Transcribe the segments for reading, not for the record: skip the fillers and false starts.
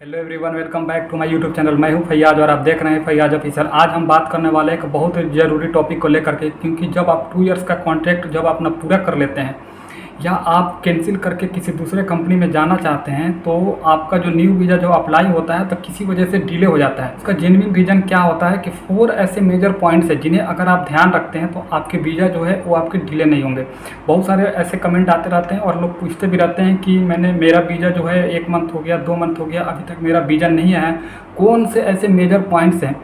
Hello everyone, welcome back to my YouTube channel. मैं हूं फैयाज और आप देख रहे हैं फैयाज ऑफिशियल। आज हम बात करने वाले हैं एक बहुत ज़रूरी टॉपिक को लेकर के, क्योंकि जब आप 2 इयर्स का कॉन्ट्रैक्ट जब अपना पूरा कर लेते हैं या आप कैंसिल करके किसी दूसरे कंपनी में जाना चाहते हैं तो आपका जो न्यू वीज़ा जो अप्लाई होता है तो किसी वजह से डिले हो जाता है। उसका जेन्युइन रीज़न क्या होता है कि 4 ऐसे मेजर पॉइंट्स हैं जिन्हें अगर आप ध्यान रखते हैं तो आपके वीज़ा जो है वो आपके डिले नहीं होंगे। बहुत सारे ऐसे कमेंट आते रहते हैं और लोग पूछते भी रहते हैं कि मेरा वीज़ा जो है 1 मंथ हो गया, 2 मंथ हो गया, अभी तक मेरा वीज़ा नहीं आया है। कौन से ऐसे मेजर पॉइंट्स हैं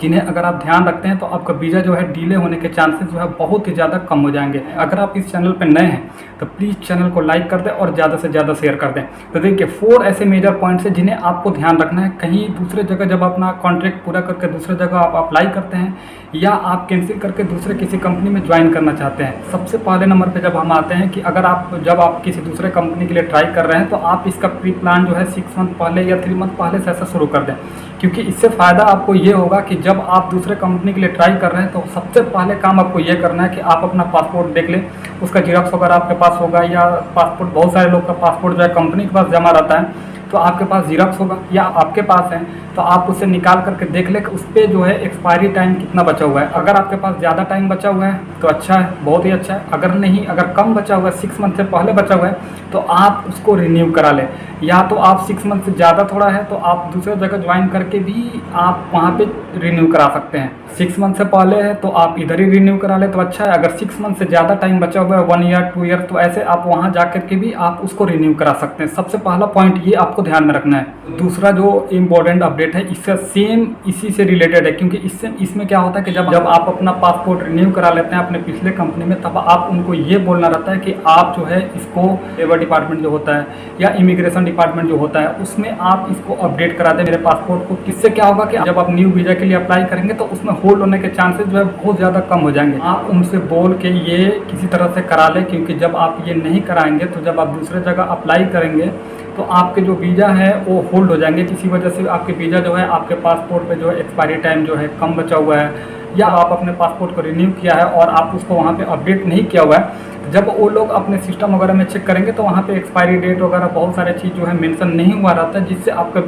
जिन्हें अगर आप ध्यान रखते हैं तो आपका वीज़ा जो है डिले होने के चांसेस जो है बहुत ही ज़्यादा कम हो जाएंगे। अगर आप इस चैनल पर नए हैं तो प्लीज़ चैनल को लाइक कर दें और ज़्यादा से ज़्यादा शेयर कर दें। तो देखिए 4 ऐसे मेजर पॉइंट्स हैं जिन्हें आपको ध्यान रखना है। कहीं दूसरे जगह जब अपना कॉन्ट्रैक्ट पूरा करके दूसरे जगह आप अप्लाई करते हैं या आप कैंसिल करके दूसरे किसी कंपनी में ज्वाइन करना चाहते हैं, सबसे पहले नंबर पर जब हम आते हैं कि जब आप किसी दूसरे कंपनी के लिए ट्राई कर रहे हैं तो आप इसका प्री प्लान जो है 6 मंथ पहले या 3 मंथ पहले से ऐसा शुरू कर दें। क्योंकि इससे फ़ायदा आपको ये होगा कि जब आप दूसरे कंपनी के लिए ट्राई कर रहे हैं तो सबसे पहले काम आपको ये करना है कि आप अपना पासपोर्ट देख लें। उसका जिरॉक्स वगैरह आपके पास होगा या पासपोर्ट, बहुत सारे लोग का पासपोर्ट जो है कंपनी के पास जमा रहता है, तो आपके पास जिरॉक्स होगा या आपके पास है तो आप उसे निकाल करके देख लें कि उस पर जो है एक्सपायरी टाइम कितना बचा हुआ है। अगर आपके पास ज़्यादा टाइम बचा हुआ है तो अच्छा है, बहुत ही अच्छा है। अगर नहीं, अगर कम बचा हुआ है, 6 मंथ से पहले बचा हुआ है, तो आप उसको रिन्यू करा लें। या तो आप 6 मंथ से ज़्यादा थोड़ा है तो आप दूसरे जगह ज्वाइन करके भी आप वहाँ पे रिन्यू करा सकते हैं। 6 मंथ से पहले है तो आप इधर ही रिन्यू करा लें तो अच्छा है। अगर 6 मंथ से ज़्यादा टाइम बचा हुआ है, 1 ईयर 2 ईयर, तो ऐसे आप वहाँ जा कर के भी आप उसको रिन्यू करा सकते हैं। सबसे पहला पॉइंट ये आपको ध्यान में रखना है। दूसरा जो इम्पोर्टेंट अपडेट है इससे सेम इसी से रिलेटेड है, क्योंकि इसमें क्या होता है कि जब आप अपना पासपोर्ट रिन्यू करा लेते हैं अपने पिछले कंपनी में, तब आप उनको ये बोलना रहता है कि आप जो है इसको लेबर डिपार्टमेंट जो होता है या इमिग्रेशन डिपार्टमेंट जो होता है उसमें आप इसको अपडेट करा दें मेरे पासपोर्ट को। इससे क्या होगा कि जब आप न्यू वीज़ा के लिए अप्लाई करेंगे तो उसमें होल्ड होने के चांसेस जो है बहुत ज़्यादा कम हो जाएंगे। आप उनसे बोल के ये किसी तरह से करा लें, क्योंकि जब आप ये नहीं कराएंगे तो जब आप दूसरे जगह अप्लाई करेंगे तो आपके जो वीज़ा है वो होल्ड हो जाएंगे। किसी वजह से आपके वीज़ा जो है, आपके पासपोर्ट पे जो है एक्सपायरी टाइम जो है कम बचा हुआ है, या आप अपने पासपोर्ट को रिन्यू किया है और आप उसको वहाँ पे अपडेट नहीं किया हुआ है, जब वो लोग अपने सिस्टम वगैरह में चेक करेंगे तो वहाँ पे एक्सपायरी डेट वगैरह बहुत सारे चीज़ जो है मेंशन नहीं हुआ रहता है, जिससे आपका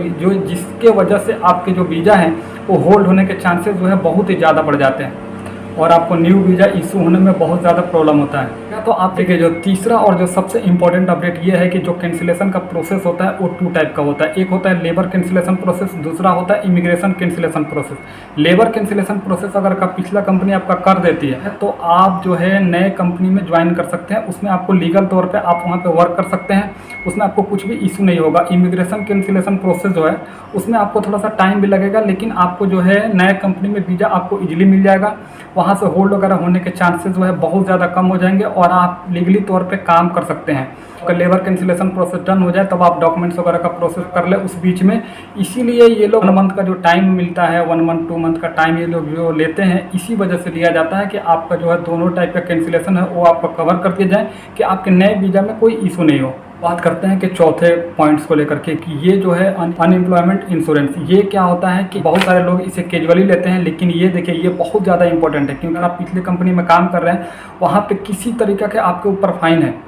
जिसके वजह से आपके जो वीज़ा हैं वो होल्ड होने के चांसेस जो है बहुत ही ज़्यादा बढ़ जाते हैं और आपको न्यू वीज़ा इशू होने में बहुत ज़्यादा प्रॉब्लम होता है। तो आप देखिए, जो तीसरा और जो सबसे इम्पोर्टेंट अपडेट ये है कि जो कैंसिलेशन का प्रोसेस होता है वो 2 टाइप का होता है। एक होता है लेबर कैंसिलेशन प्रोसेस, दूसरा होता है immigration cancellation process. Labour cancellation process अगर का पिछला कंपनी आपका कर देती है तो आप जो है नए कंपनी में ज्वाइन कर सकते हैं। उसमें आपको लीगल तौर पर आप वहाँ पर वर्क कर सकते हैं, उसमें आपको कुछ भी इशू नहीं होगा। इमिग्रेशन कैंसिलेशन प्रोसेस जो है उसमें आपको थोड़ा सा टाइम भी लगेगा, लेकिन आपको जो है नए कंपनी में वीज़ा आपको ईजिली मिल जाएगा। वहाँ से होल्ड वगैरह होने के चांसेस जो है बहुत ज़्यादा कम हो जाएंगे और आप लीगली तौर पे काम कर सकते हैं। अगर लेबर कैंसिलेशन प्रोसेस डन हो जाए तब आप डॉक्यूमेंट्स वगैरह का प्रोसेस कर ले उस बीच में। इसीलिए ये लोग 1 मंथ का जो टाइम मिलता है, 1 मंथ 2 मंथ का टाइम ये लोग जो लेते हैं, इसी वजह से लिया जाता है कि आपका जो है दोनों टाइप का कैंसिलेशन है वो आपका कवर कर दिया जाए कि आपके नए वीज़ा में कोई इशू नहीं हो। बात करते हैं कि चौथे पॉइंट्स को लेकर के कि ये जो है अनएम्प्लॉयमेंट इंश्योरेंस, ये क्या होता है कि बहुत सारे लोग इसे कैजुअली लेते हैं, लेकिन ये देखिए ये बहुत ज़्यादा इंपॉर्टेंट है। क्योंकि अगर आप पिछले कंपनी में काम कर रहे हैं वहाँ पे किसी तरीके के आपके ऊपर फाइन है,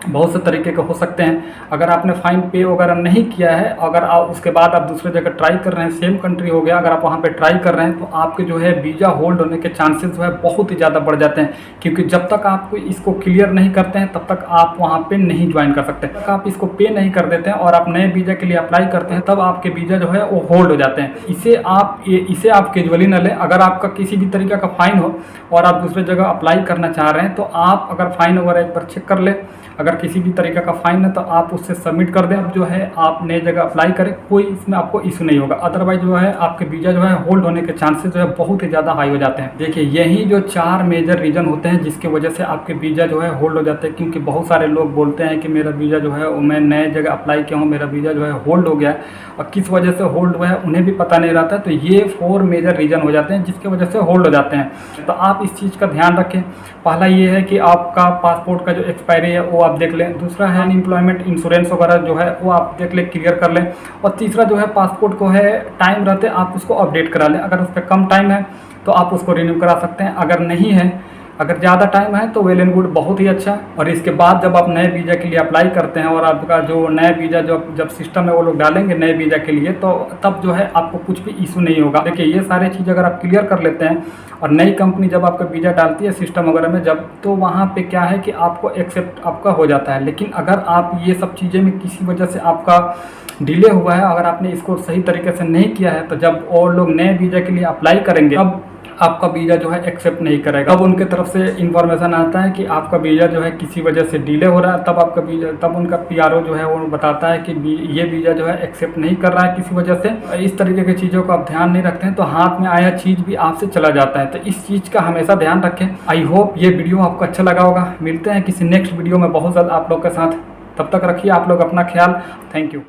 बहुत से तरीके के हो सकते हैं। अगर आपने फ़ाइन पे वगैरह नहीं किया है, अगर आप उसके बाद आप दूसरे जगह ट्राई कर रहे हैं, सेम कंट्री हो गया, अगर आप वहाँ पे ट्राई कर रहे हैं तो आपके जो है वीज़ा होल्ड होने के चांसेस जो है बहुत ही ज़्यादा बढ़ जाते हैं। क्योंकि जब तक आप इसको क्लियर नहीं करते हैं तब तक आप वहाँ पे नहीं ज्वाइन कर सकते। तक आप इसको पे नहीं कर देते हैं और आप नए वीज़ा के लिए अप्लाई करते हैं तब आपके वीज़ा जो है वो होल्ड हो जाते हैं। इसे आप कैजुअली न लें। अगर आपका किसी भी तरीके का फ़ाइन हो और आप दूसरे जगह अप्लाई करना चाह रहे हैं तो आप अगर फ़ाइन वगैरह एक बार चेक कर लें। अगर किसी भी तरीके का फ़ाइन है तो आप उससे सबमिट कर दें। अब जो है आप नई जगह अप्लाई करें, कोई इसमें आपको इशू नहीं होगा। अदरवाइज जो है आपके वीज़ा जो है होल्ड होने के चांसेस जो है बहुत ही ज़्यादा हाई हो जाते हैं। देखिए यही जो 4 मेजर रीज़न होते हैं जिसके वजह से आपके वीज़ा जो है होल्ड हो जाते हैं। क्योंकि बहुत सारे लोग बोलते हैं कि मेरा वीज़ा जो है मैं नए जगह अप्लाई किया हूँ, मेरा वीज़ा जो है होल्ड हो गया है, और किस वजह से होल्ड हुआ है उन्हें भी पता नहीं रहता है। तो ये 4 मेजर रीज़न हो जाते हैं जिसके वजह से होल्ड हो जाते हैं। तो आप इस चीज़ का ध्यान रखें। पहला ये है कि आपका पासपोर्ट का जो एक्सपायरी है वो आप देख लें। दूसरा है अनएम्प्लॉयमेंट इंश्योरेंस वगैरह जो है वो आप देख लें, क्लियर कर लें। और तीसरा जो है पासपोर्ट को है टाइम रहते आप उसको अपडेट करा लें। अगर उस पर कम टाइम है तो आप उसको रिन्यू करा सकते हैं, अगर नहीं है अगर ज़्यादा टाइम है तो वेल एंड गुड, बहुत ही अच्छा। और इसके बाद जब आप नए वीज़ा के लिए अप्लाई करते हैं और आपका जो नया वीज़ा जब सिस्टम में वो लोग डालेंगे नए वीज़ा के लिए, तो तब जो है आपको कुछ भी इशू नहीं होगा। देखिए ये सारे चीज़ अगर आप क्लियर कर लेते हैं और नई कंपनी जब आपका वीज़ा डालती है सिस्टम वगैरह में जब, तो वहाँ पे क्या है कि आपको एक्सेप्ट आपका हो जाता है। लेकिन अगर आप ये सब चीज़ें में किसी वजह से आपका डिले हुआ है, अगर आपने इसको सही तरीके से नहीं किया है, तो जब और लोग नए वीज़ा के लिए अप्लाई करेंगे तब आपका वीज़ा जो है एक्सेप्ट नहीं करेगा। तब उनके तरफ से इन्फॉर्मेशन आता है कि आपका वीज़ा जो है किसी वजह से डिले हो रहा है, तब आपका वीज़ा, तब उनका पीआरओ जो है वो बताता है कि ये वीज़ा जो है एक्सेप्ट नहीं कर रहा है किसी वजह से। इस तरीके की चीज़ों का आप ध्यान नहीं रखते हैं तो हाथ में आया चीज़ भी आपसे चला जाता है। तो इस चीज़ का हमेशा ध्यान रखें। आई होप ये वीडियो आपको अच्छा लगा होगा। मिलते हैं किसी नेक्स्ट वीडियो में बहुत जल्द आप लोग के साथ। तब तक रखिए आप लोग अपना ख्याल। Thank you.